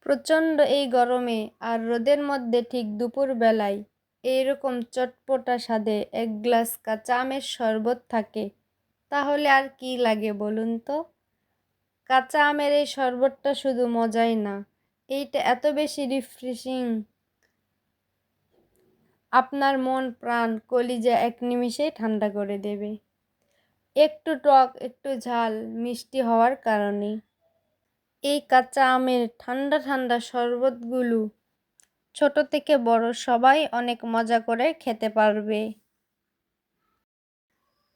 প্রচণ্ড এই গরমে আর রোদের মধ্যে ঠিক দুপুরবেলায় এইরকম চটপটা স্বাদে এক গ্লাস কাঁচা আমের শরবত থাকে, তাহলে আর কি লাগে বলুন তো। কাঁচা আমের এই শরবতটা শুধু মজাই না, এইটা এত বেশি রিফ্রেশিং, আপনার মন প্রাণ কলিজা এক নিমিষেই ঠান্ডা করে দেবে। একটু টক, একটু ঝাল, মিষ্টি হওয়ার কারণে এই কাঁচা আমের ঠান্ডা ঠান্ডা শরবতগুলো ছোট থেকে বড় সবাই অনেক মজা করে খেতে পারবে।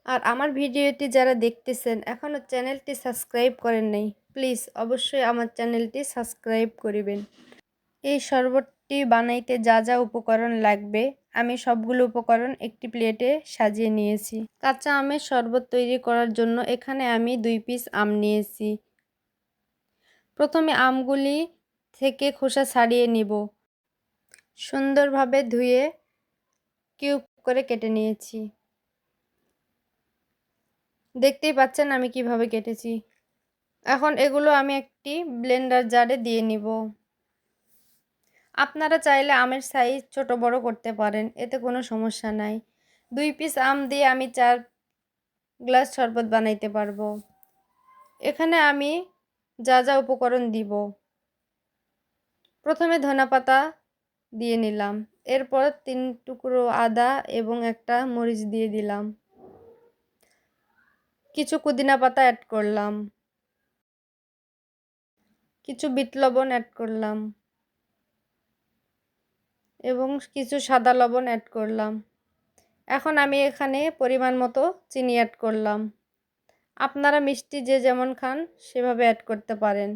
আর আমার ভিডিওটি যারা দেখতেছেন এখনও চ্যানেলটি সাবস্ক্রাইব করেন নাই, প্লিজ অবশ্যই আমার চ্যানেলটি সাবস্ক্রাইব করিবেন। এই শরবতটি বানাইতে যা যা উপকরণ লাগবে আমি সবগুলো উপকরণ একটি প্লেটে সাজিয়ে নিয়েছি। কাঁচা আমের শরবত তৈরি করার জন্য এখানে আমি 2 পিস আম নিয়েছি। প্রথমে আমগুলি থেকে খোসা ছাড়িয়ে নিব। সুন্দরভাবে ধুয়ে কিউব করে কেটে নিয়েছি। দেখতেই পাচ্ছেন আমি কিভাবে কেটেছি। এখন এগুলো আমি একটি ব্লেন্ডার জারে দিয়ে নিব। আপনারা চাইলে আমের সাইজ ছোট বড় করতে পারেন, এতে কোনো সমস্যা নাই। 2 পিস আম দিয়ে আমি 4 গ্লাস শরবত বানাইতে পারবো। এখানে আমি যা যা উপকরণ দিব, প্রথমে ধনেপাতা দিয়ে নিলাম, এরপর 3 টুকরো আদা এবং একটা মরিচ দিয়ে দিলাম, কিছু পুদিনা পাতা অ্যাড করলাম, কিছু বিট লবণ অ্যাড করলাম এবং কিছু সাদা লবণ অ্যাড করলাম। এখন আমি এখানে পরিমাণ মতো চিনি অ্যাড করলাম। আপনারা মিষ্টি যে যেমন খান সেভাবে অ্যাড করতে পারেন।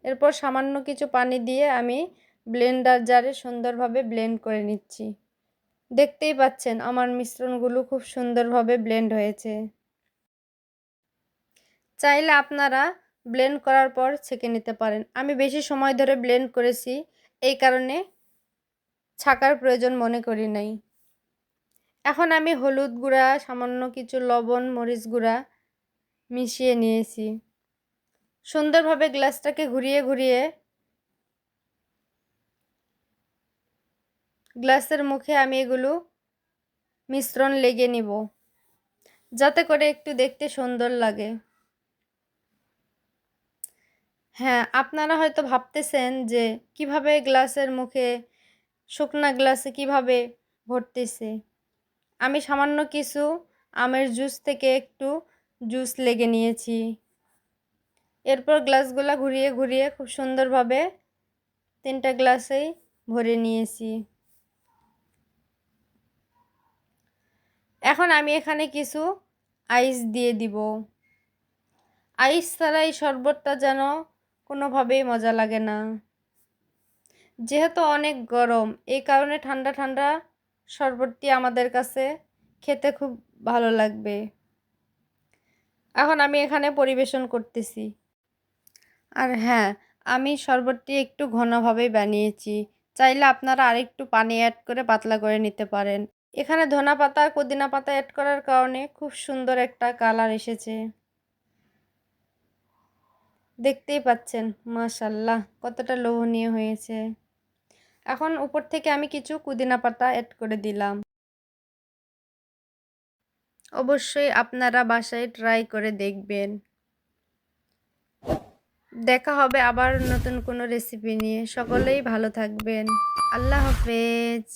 এরপর সামান্য কিছু পানি দিয়ে আমি ব্লেন্ডার জারে সুন্দরভাবে ব্লেন্ড করে নিচ্ছি। দেখতেই পাচ্ছেন আমার মিশ্রণগুলো খুব সুন্দরভাবে ব্লেন্ড হয়েছে। চাইলে আপনারা ব্লেন্ড করার পর ছেঁকে নিতে পারেন। আমি বেশি সময় ধরে ব্লেন্ড করেছি, এই কারণে ছাঁকার প্রয়োজন মনে করি নাই। এখন আমি হলুদ গুঁড়া, সামান্য কিছু লবণ, মরিচ গুঁড়া মিশিয়ে নিয়েছি। সুন্দরভাবে গ্লাসটাকে ঘুরিয়ে ঘুরিয়ে গ্লাসের মুখে আমি এগুলো মিশ্রণ লেগে নিব, যাতে করে একটু দেখতে সুন্দর লাগে। হ্যাঁ, আপনারা হয়তো ভাবতেছেন যে কিভাবে গ্লাসের মুখে, শুকনা গ্লাসে কিভাবে ভরতেছে। আমি সামান্য কিছু আমের জুস থেকে একটু জুস লেগে নিয়েছি। এরপর গ্লাসগুলা ঘুরিয়ে ঘুরিয়ে খুব সুন্দরভাবে 3টা গ্লাসেই ভরে নিয়েছি। এখন আমি এখানে কিছু আইস দিয়ে দিব। আইস ছাড়া এই শরবতটা যেন কোনোভাবেই মজা লাগে না। যেহেতু অনেক গরম, এই কারণে ঠান্ডা ঠান্ডা শরবতটি আমাদের কাছে খেতে খুব ভালো লাগবে। এখন আমি এখানে পরিবেশন করতেছি। আর হ্যাঁ, আমি শরবতটি একটু ঘনভাবেই বানিয়েছি। চাইলে আপনারা আরেকটু পানি অ্যাড করে পাতলা করে নিতে পারেন। এখানে ধনেপাতা আর পুদিনা পাতা অ্যাড করার কারণে খুব সুন্দর একটা কালার এসেছে। দেখতেই পাচ্ছেন মাশাআল্লাহ কতটা লোভনীয় হয়েছে। এখন উপর থেকে আমি কিছু পুদিনা পাতা অ্যাড করে দিলাম। অবশ্যই আপনারা বাসায় ট্রাই করে দেখবেন। দেখা হবে আবার নতুন কোনো রেসিপি নিয়ে। সকলেই ভালো থাকবেন। আল্লাহ হাফেজ।